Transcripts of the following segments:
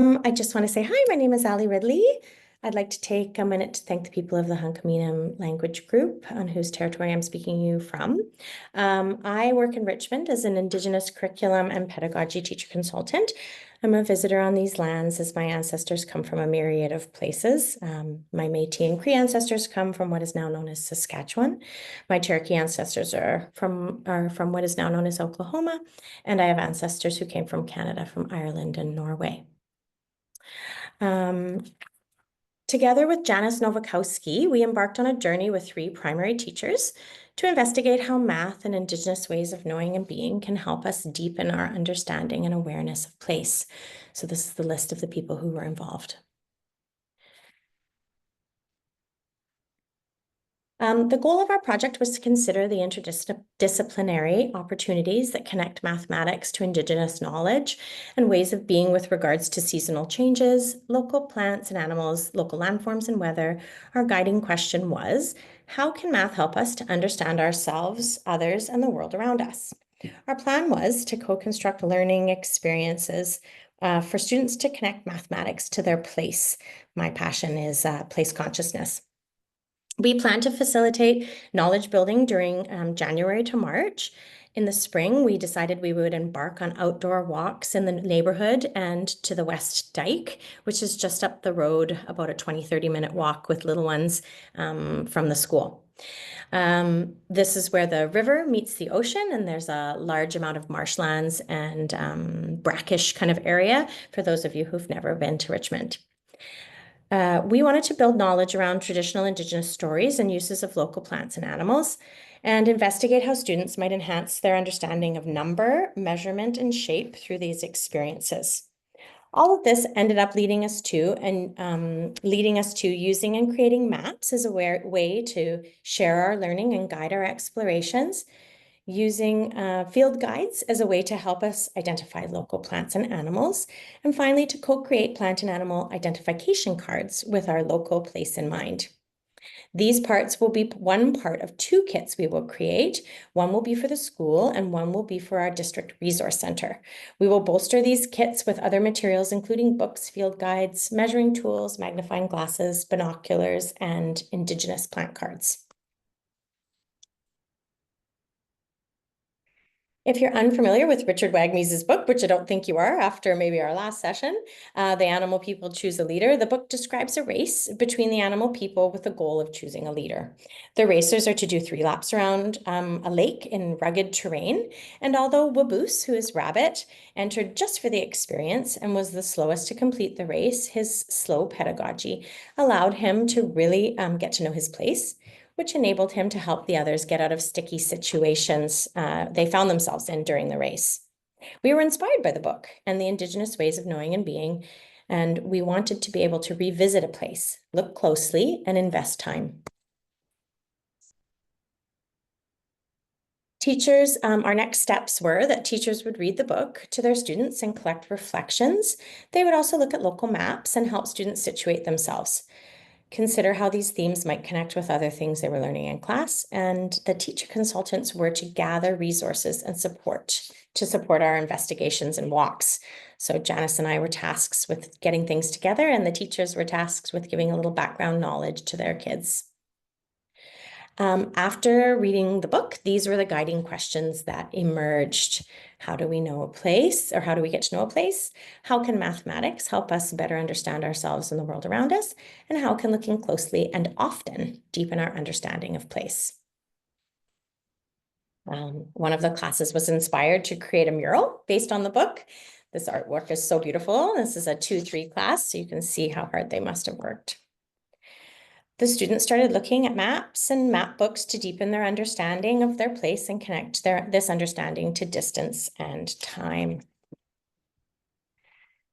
I just want to say hi, my name is Alli Ridley. I'd like to take a minute to thank the people of the Hunkaminam language group on whose territory I'm speaking you from. I work in Richmond as an Indigenous curriculum and pedagogy teacher consultant. I'm a visitor on these lands as my ancestors come from a myriad of places. My Métis and Cree ancestors come from what is now known as Saskatchewan. My Cherokee ancestors are from what is now known as Oklahoma, and I have ancestors who came from Canada, from Ireland and Norway. Together with Janice Novakowski, we embarked on a journey with 3 primary teachers to investigate how math and Indigenous ways of knowing and being can help us deepen our understanding and awareness of place. So this is the list of the people who were involved. The goal of our project was to consider the interdisciplinary opportunities that connect mathematics to Indigenous knowledge and ways of being with regards to seasonal changes, local plants and animals, local landforms and weather. Our guiding question was, how can math help us to understand ourselves, others, and the world around us? Our plan was to co-construct learning experiences for students to connect mathematics to their place. My passion is place consciousness. We plan to facilitate knowledge building during January to March. In the spring, we decided we would embark on outdoor walks in the neighborhood and to the West Dike, which is just up the road, about a 20-30-minute walk with little ones from the school. This is where the river meets the ocean, and there's a large amount of marshlands and brackish kind of area for those of you who've never been to Richmond. We wanted to build knowledge around traditional Indigenous stories and uses of local plants and animals, and investigate how students might enhance their understanding of number, measurement, and shape through these experiences. All of this ended up leading us to using and creating maps as a way to share our learning and guide our explorations, using field guides as a way to help us identify local plants and animals, and finally to co-create plant and animal identification cards with our local place in mind. These parts will be one part of 2 kits we will create. One will be for the school and one will be for our district resource center. We will bolster these kits with other materials, including books, field guides, measuring tools, magnifying glasses, binoculars, and Indigenous plant cards. If you're unfamiliar with Richard Wagmese's book, which I don't think you are after maybe our last session, The Animal People Choose a Leader, the book describes a race between the animal people with the goal of choosing a leader. The racers are to do 3 laps around a lake in rugged terrain, and although Waboose, who is Rabbit, entered just for the experience and was the slowest to complete the race, his slow pedagogy allowed him to really get to know his place, which enabled him to help the others get out of sticky situations they found themselves in during the race. We were inspired by the book and the Indigenous ways of knowing and being, and we wanted to be able to revisit a place, look closely, and invest time. Teachers, our next steps were that teachers would read the book to their students and collect reflections. They would also look at local maps and help students situate themselves. Consider how these themes might connect with other things they were learning in class, and the teacher consultants were to gather resources and support our investigations and walks. So Janice and I were tasked with getting things together, and the teachers were tasked with giving a little background knowledge to their kids. After reading the book, these were the guiding questions that emerged. How do we know a place, or how do we get to know a place? How can mathematics help us better understand ourselves and the world around us? And how can looking closely and often deepen our understanding of place? One of the classes was inspired to create a mural based on the book. This artwork is so beautiful. This is a 2-3 class, so you can see how hard they must have worked. The students started looking at maps and map books to deepen their understanding of their place and connect this understanding to distance and time.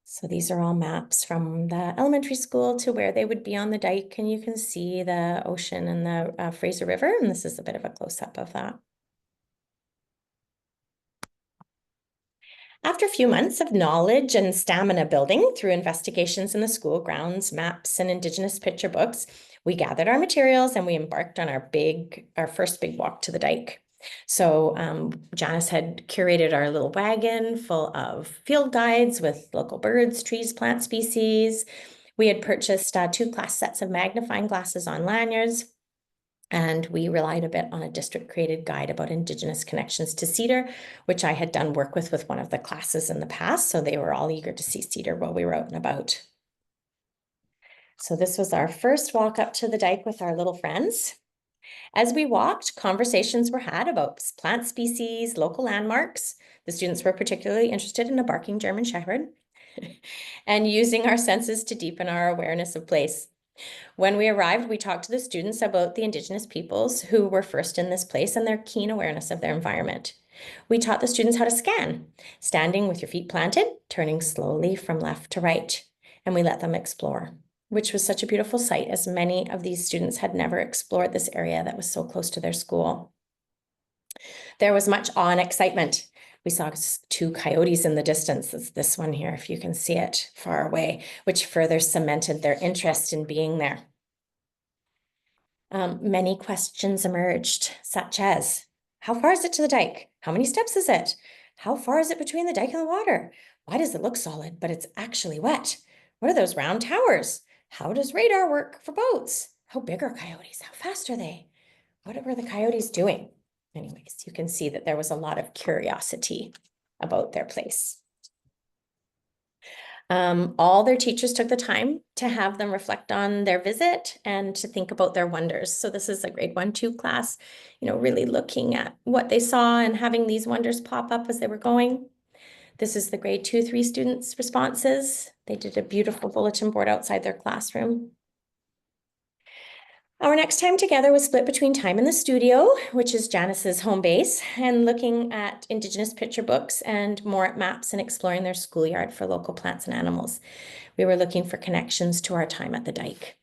So these are all maps from the elementary school to where they would be on the dike, and you can see the ocean and the Fraser River, and this is a bit of a close-up of that. After a few months of knowledge and stamina building through investigations in the school grounds, maps, and Indigenous picture books, we gathered our materials and we embarked on our first big walk to the dike. So Janice had curated our little wagon full of field guides with local birds, trees, plant species. We had purchased 2 class sets of magnifying glasses on lanyards, and we relied a bit on a district-created guide about Indigenous connections to cedar, which I had done work with one of the classes in the past, so they were all eager to see cedar while we were out and about. So this was our first walk up to the dike with our little friends. As we walked, conversations were had about plant species, local landmarks. The students were particularly interested in a barking German Shepherd and using our senses to deepen our awareness of place. When we arrived, we talked to the students about the Indigenous peoples who were first in this place and their keen awareness of their environment. We taught the students how to scan, standing with your feet planted, turning slowly from left to right, and we let them explore, which was such a beautiful sight, as many of these students had never explored this area that was so close to their school. There was much awe and excitement. We saw 2 coyotes in the distance. It's this one here, if you can see it far away, which further cemented their interest in being there. Many questions emerged, such as, how far is it to the dike? How many steps is it? How far is it between the dike and the water? Why does it look solid, but it's actually wet? What are those round towers? How does radar work for boats? How big are coyotes? How fast are they? What were the coyotes doing? Anyways, you can see that there was a lot of curiosity about their place. All their teachers took the time to have them reflect on their visit and to think about their wonders. So this is a grade 1-2 class, really looking at what they saw and having these wonders pop up as they were going. This is the grade 2-3 students' responses. They did a beautiful bulletin board outside their classroom. Our next time together was split between time in the studio, which is Janice's home base, and looking at Indigenous picture books and more at maps and exploring their schoolyard for local plants and animals. We were looking for connections to our time at the dike.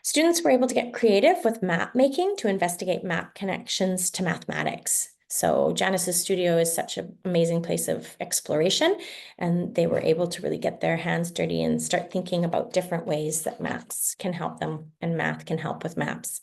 Students were able to get creative with map making to investigate map connections to mathematics. So Janice's studio is such an amazing place of exploration, and they were able to really get their hands dirty and start thinking about different ways that maps can help them and math can help with maps.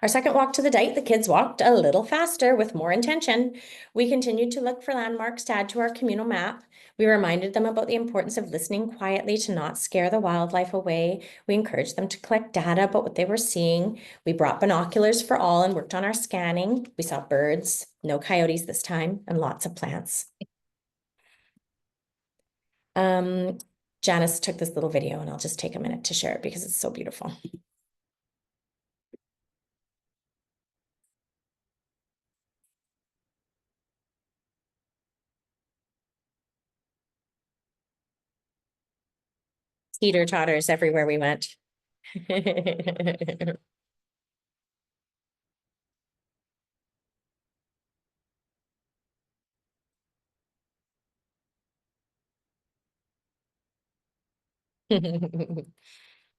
Our second walk to the dike, the kids walked a little faster with more intention. We continued to look for landmarks to add to our communal map. We reminded them about the importance of listening quietly to not scare the wildlife away. We encouraged them to collect data about what they were seeing. We brought binoculars for all and worked on our scanning. We saw birds, no coyotes this time, and lots of plants. Janice took this little video, and I'll just take a minute to share it because it's so beautiful. Teeter-totters everywhere we went.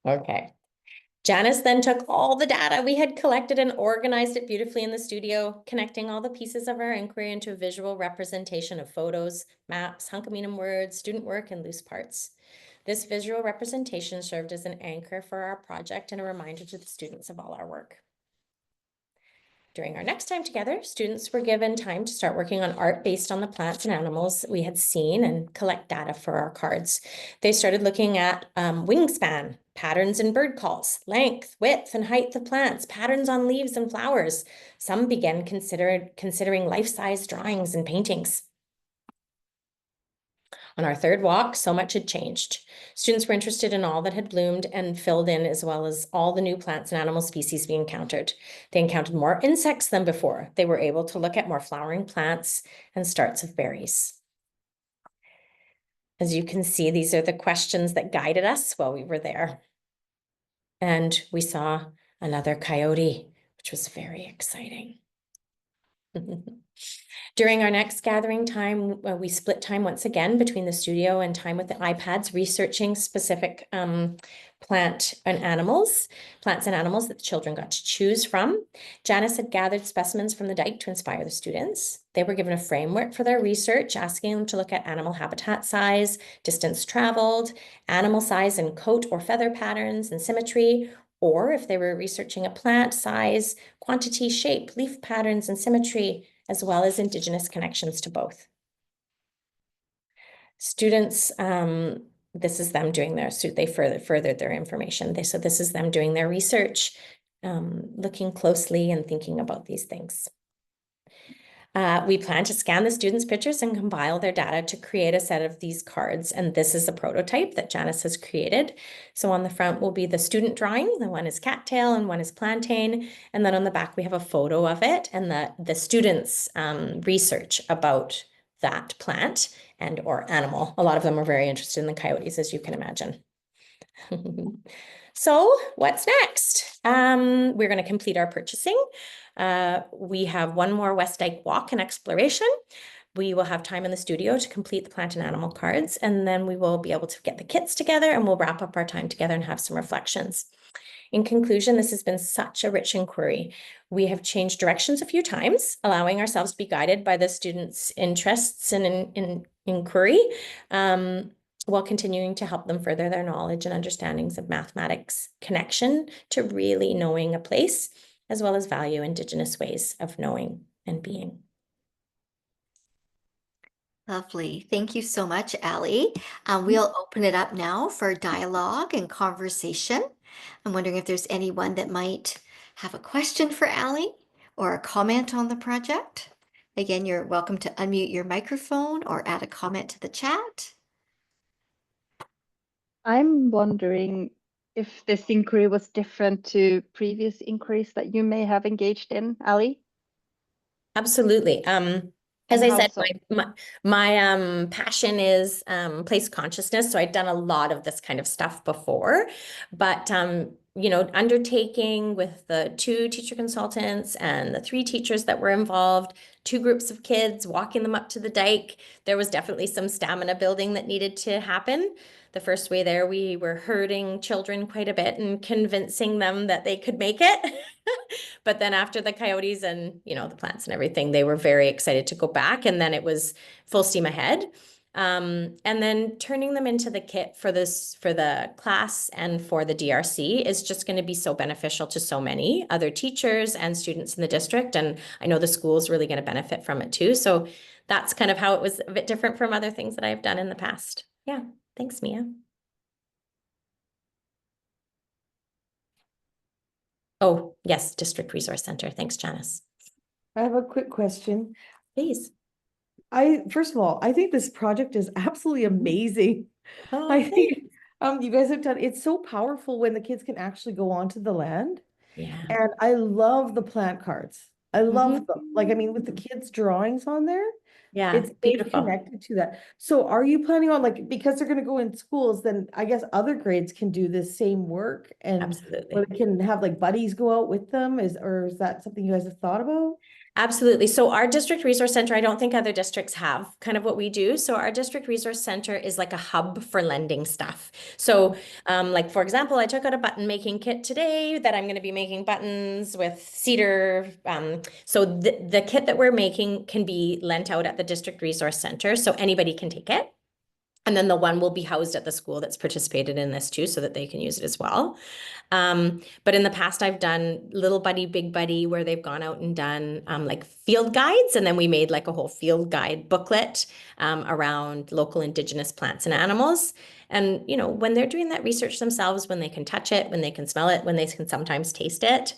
Okay. Janice then took all the data we had collected and organized it beautifully in the studio, connecting all the pieces of our inquiry into a visual representation of photos, maps, Hunkaminam words, student work, and loose parts. This visual representation served as an anchor for our project and a reminder to the students of all our work. During our next time together, students were given time to start working on art based on the plants and animals we had seen and collect data for our cards. They started looking at wingspan, patterns in bird calls, length, width, and height of plants, patterns on leaves and flowers. Some began considering life-size drawings and paintings. On our third walk, so much had changed. Students were interested in all that had bloomed and filled in, as well as all the new plants and animal species we encountered. They encountered more insects than before. They were able to look at more flowering plants and starts of berries. As you can see, these are the questions that guided us while we were there. And we saw another coyote, which was very exciting. During our next gathering time, we split time once again between the studio and time with the iPads, researching specific plants and animals that the children got to choose from. Janice had gathered specimens from the dike to inspire the students. They were given a framework for their research, asking them to look at animal habitat size, distance traveled, animal size and coat or feather patterns and symmetry, or if they were researching a plant, size, quantity, shape, leaf patterns, and symmetry, as well as Indigenous connections to both. Students, this is them doing their, they furthered their information. So this is them doing their research, looking closely and thinking about these things. We plan to scan the students' pictures and compile their data to create a set of these cards. And this is a prototype that Janice has created. So on the front will be the student drawing. The one is cattail and one is plantain. And then on the back, we have a photo of it and the students' research about that plant and or animal. A lot of them are very interested in the coyotes, as you can imagine. So what's next? We're going to complete our purchasing. We have one more West Dyke walk and exploration. We will have time in the studio to complete the plant and animal cards, and then we will be able to get the kits together and we'll wrap up our time together and have some reflections. In conclusion, this has been such a rich inquiry. We have changed directions a few times, allowing ourselves to be guided by the students' interests and in inquiry, while continuing to help them further their knowledge and understandings of mathematics connection to really knowing a place, as well as value Indigenous ways of knowing and being. Lovely. Thank you so much, Alli. We'll open it up now for dialogue and conversation. I'm wondering if there's anyone that might have a question for Alli or a comment on the project. Again, you're welcome to unmute your microphone or add a comment to the chat. I'm wondering if this inquiry was different to previous inquiries that you may have engaged in, Alli? Absolutely. As I said, so? my passion is place consciousness. So I've done a lot of this kind of stuff before, but you know, undertaking with the 2 teacher consultants and the 3 teachers that were involved, 2 groups of kids, walking them up to the dike, there was definitely some stamina building that needed to happen. The first way there, we were herding children quite a bit and convincing them that they could make it. But then after the coyotes and, you know, the plants and everything, they were very excited to go back. And then it was full steam ahead. And then turning them into the kit for the class and for the DRC is just going to be so beneficial to so many other teachers and students in the district. And I know the school is really going to benefit from it too. So that's kind of how it was a bit different from other things that I've done in the past. Yeah. Thanks, Mia. Oh, yes, District Resource Center. Thanks, Janice. I have a quick question. Please. First of all, I think this project is absolutely amazing. Oh, I think you guys have done, it's so powerful when the kids can actually go onto the land. yeah. And I love the plant cards. I love them. Like, I mean, with the kids' drawings on there, Yeah, it's beautiful. connected to that. So are you planning on, like, because they're going to go in schools, then I guess other grades can do this same work and Absolutely. or they can have like buddies go out with them, or is that something you guys have thought about? Absolutely. So our district resource center, I don't think other districts have kind of what we do. So our district resource center is like a hub for lending stuff. So like, for example, I took out a button making kit today that I'm going to be making buttons with cedar. So the kit that we're making can be lent out at the district resource center. So anybody can take it. And then the one will be housed at the school that's participated in this too, so that they can use it as well. But in the past, I've done Little Buddy, Big Buddy, where they've gone out and done like field guides. And then we made like a whole field guide booklet around local Indigenous plants and animals. And, you know, when they're doing that research themselves, when they can touch it, when they can smell it, when they can sometimes taste it,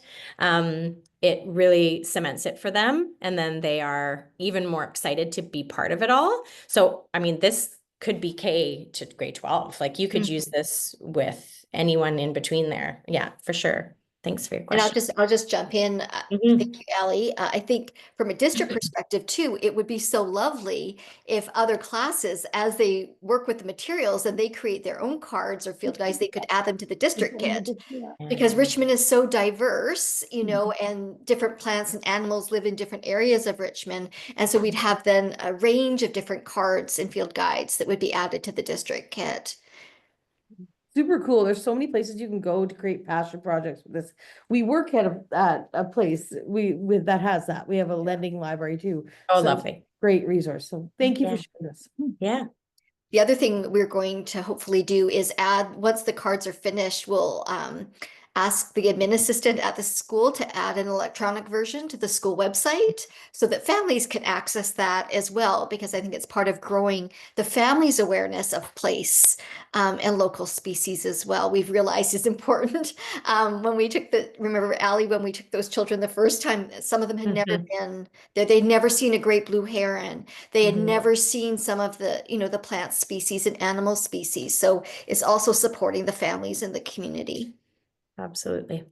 it really cements it for them. And then they are even more excited to be part of it all. So, I mean, this could be K to grade 12. Like you could use this with anyone in between there. Yeah, for sure. Thanks for your question. And I'll just jump in. Thank you, Alli. I think from a district perspective too, it would be so lovely if other classes, as they work with the materials and they create their own cards or field guides, they could add them to the district kit. Because Richmond is so diverse, you know, and different plants and animals live in different areas of Richmond. And so we'd have then a range of different cards and field guides that would be added to the district kit. Super cool. There's so many places you can go to create passion projects with this. We work at a place that has that. We have a lending library too. Oh, so lovely. Great resource. So thank you for Yeah. sharing this. Yeah. The other thing we're going to hopefully do is add, once the cards are finished, we'll ask the admin assistant at the school to add an electronic version to the school website so that families can access that as well, because I think it's part of growing the family's awareness of place and local species as well. We've realized is important. When we took remember, Alli, when we took those children the first time, some of them had never been there. They'd never seen a great blue heron. They had never seen some of the, the plant species and animal species. So it's also supporting the families in the community. Absolutely.